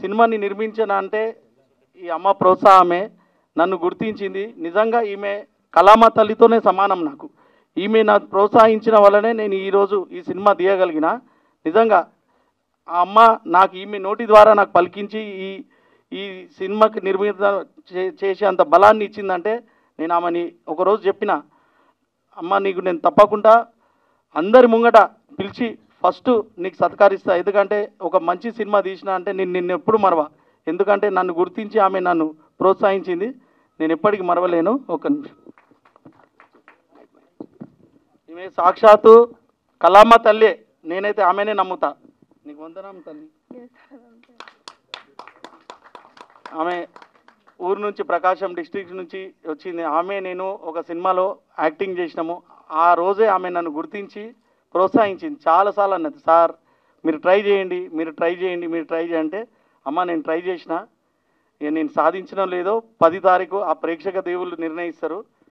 సినిమాని నిర్మించిన అంటే ఈ అమ్మ ప్రోత్సాహమే నన్ను గుర్తించింది. నిజంగా ఈమె కళామ తల్లితోనే సమానం నాకు. ఈమె నాకు ప్రోత్సహించిన వల్లనే నేను ఈరోజు ఈ సినిమా తీయగలిగిన. నిజంగా ఆ అమ్మ నాకు ఈమె నోటి ద్వారా నాకు పలికించి ఈ ఈ సినిమాకి నిర్మిత చేసే అంత బలాన్ని ఇచ్చిందంటే నేను ఆమెని ఒకరోజు చెప్పిన, అమ్మ నీకు నేను తప్పకుండా అందరి ముంగట పిలిచి ఫస్ట్ నీకు సత్కరిస్తా. ఎందుకంటే ఒక మంచి సినిమా తీసిన అంటే నిన్ను ఎప్పుడు మరవా. ఎందుకంటే నన్ను గుర్తించి ఆమె నన్ను ప్రోత్సహించింది. నేను ఎప్పటికీ మరవలేను. ఒక నిమిషం. ఈమె సాక్షాత్తు కళామ తల్లే. నేనైతే ఆమెనే నమ్ముతా. నీకు వందనం తల్లి. ఆమె ఊరు నుంచి ప్రకాశం డిస్ట్రిక్ట్ నుంచి వచ్చింది. ఆమె నేను ఒక సినిమాలో యాక్టింగ్ చేసినాము. ఆ రోజే ఆమె నన్ను గుర్తించి ప్రోత్సహించింది. చాలాసార్లు అన్నది, సార్ మీరు ట్రై చేయండి, మీరు ట్రై చేయండి, మీరు ట్రై చేయంటే, అమ్మ నేను ట్రై చేసిన, నేను సాధించడం లేదో 10 తారీఖు ఆ ప్రేక్షక దేవుళ్ళు నిర్ణయిస్తారు.